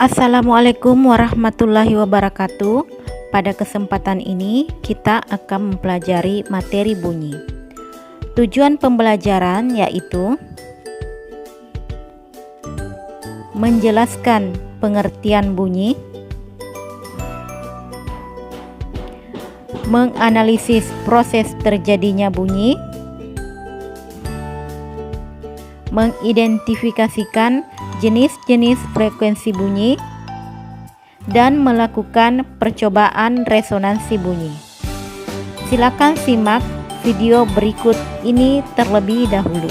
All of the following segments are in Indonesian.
Assalamualaikum warahmatullahi wabarakatuh. Pada kesempatan ini kita akan mempelajari materi bunyi. Tujuan pembelajaran yaitu menjelaskan pengertian bunyi, menganalisis proses terjadinya bunyi, mengidentifikasikan jenis-jenis frekuensi bunyi, dan melakukan percobaan resonansi bunyi. Silakan simak video berikut ini terlebih dahulu.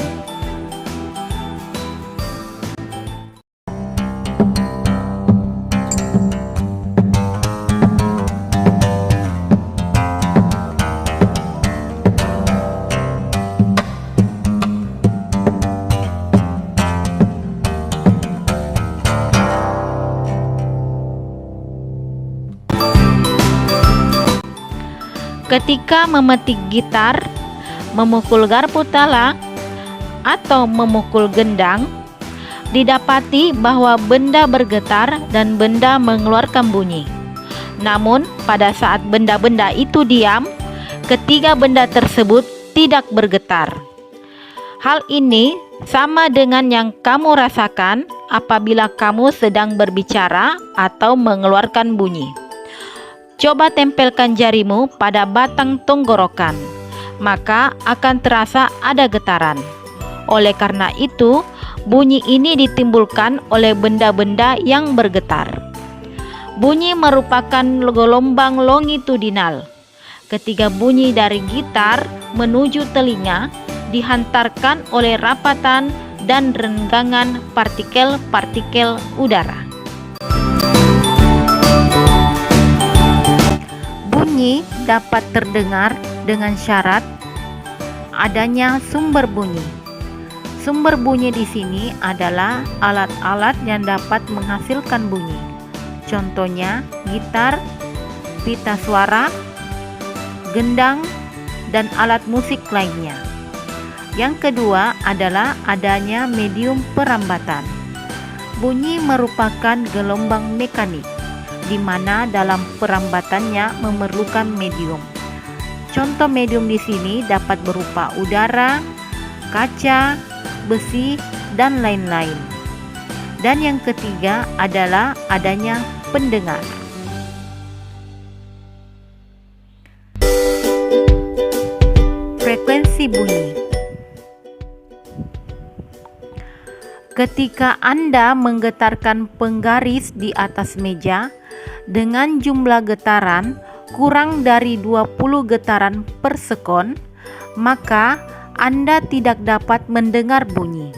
Ketika memetik gitar, memukul garpu tala, atau memukul gendang, didapati bahwa benda bergetar dan benda mengeluarkan bunyi. Namun, pada saat benda-benda itu diam, ketiga benda tersebut tidak bergetar. Hal ini sama dengan yang kamu rasakan apabila kamu sedang berbicara atau mengeluarkan bunyi. Coba tempelkan jarimu pada batang tenggorokan, maka akan terasa ada getaran. Oleh karena itu, bunyi ini ditimbulkan oleh benda-benda yang bergetar. Bunyi merupakan gelombang longitudinal. Ketika bunyi dari gitar menuju telinga, dihantarkan oleh rapatan dan renggangan partikel-partikel udara. Bunyi dapat terdengar dengan syarat adanya sumber bunyi. Sumber bunyi di sini adalah alat-alat yang dapat menghasilkan bunyi. Contohnya gitar, pita suara, gendang, dan alat musik lainnya. Yang kedua adalah adanya medium perambatan. Bunyi merupakan gelombang mekanik, di mana dalam perambatannya memerlukan medium. Contoh medium di sini dapat berupa udara, kaca, besi, dan lain-lain. Dan yang ketiga adalah adanya pendengar. Frekuensi bunyi. Ketika Anda menggetarkan penggaris di atas meja dengan jumlah getaran kurang dari 20 getaran per sekon, maka Anda tidak dapat mendengar bunyi.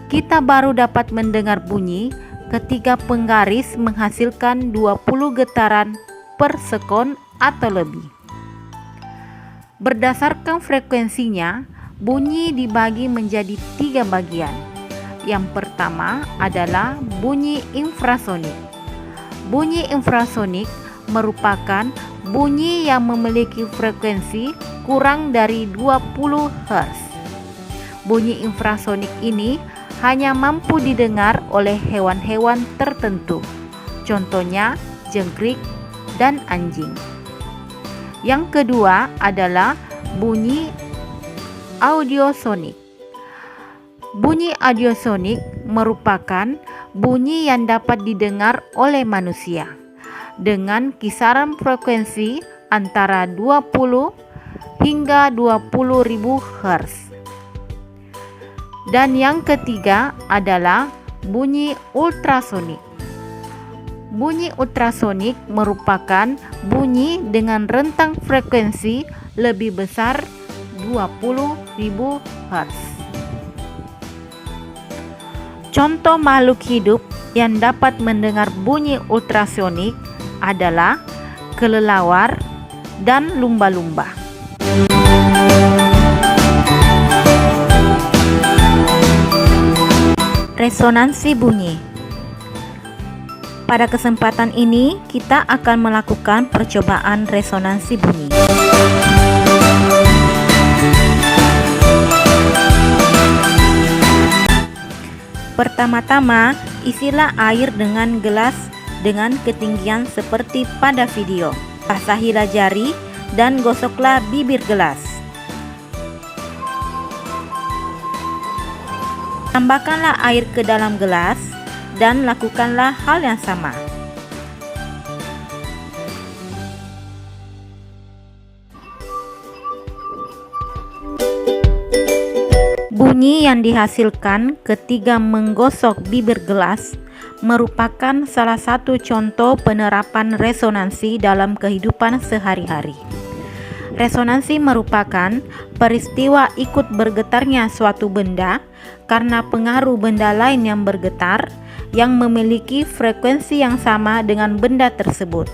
Kita baru dapat mendengar bunyi ketika penggaris menghasilkan 20 getaran per sekon atau lebih. Berdasarkan frekuensinya, bunyi dibagi menjadi 3 bagian. Yang pertama adalah bunyi infrasonik. Bunyi infrasonik merupakan bunyi yang memiliki frekuensi kurang dari 20 Hz. Bunyi infrasonik ini hanya mampu didengar oleh hewan-hewan tertentu, contohnya jangkrik dan anjing. Yang kedua adalah bunyi audiosonik. Bunyi audiosonik merupakan bunyi yang dapat didengar oleh manusia dengan kisaran frekuensi antara 20 hingga 20.000 Hz. Dan yang ketiga adalah bunyi ultrasonik. Bunyi ultrasonik merupakan bunyi dengan rentang frekuensi lebih besar 20.000 Hz. Contoh makhluk hidup yang dapat mendengar bunyi ultrasonik adalah kelelawar dan lumba-lumba. Resonansi bunyi. Pada kesempatan ini kita akan melakukan percobaan resonansi bunyi. Pertama-tama, isilah air dengan gelas dengan ketinggian seperti pada video. Basahilah jari dan gosoklah bibir gelas. Tambahkanlah air ke dalam gelas dan lakukanlah hal yang sama. Bunyi yang dihasilkan ketika menggosok bibir gelas merupakan salah satu contoh penerapan resonansi dalam kehidupan sehari-hari. Resonansi merupakan peristiwa ikut bergetarnya suatu benda karena pengaruh benda lain yang bergetar yang memiliki frekuensi yang sama dengan benda tersebut.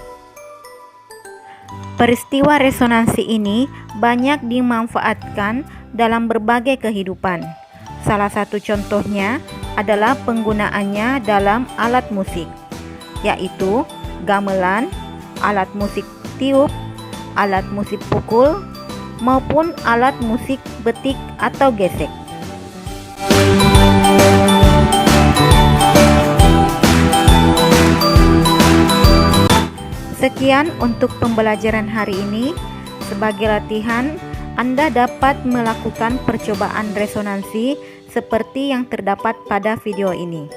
Peristiwa resonansi ini banyak dimanfaatkan dalam berbagai kehidupan. Salah satu contohnya adalah penggunaannya dalam alat musik, yaitu gamelan, alat musik tiup, alat musik pukul, maupun alat musik betik atau gesek. Sekian untuk pembelajaran hari ini. Sebagai latihan, Anda dapat melakukan percobaan resonansi seperti yang terdapat pada video ini.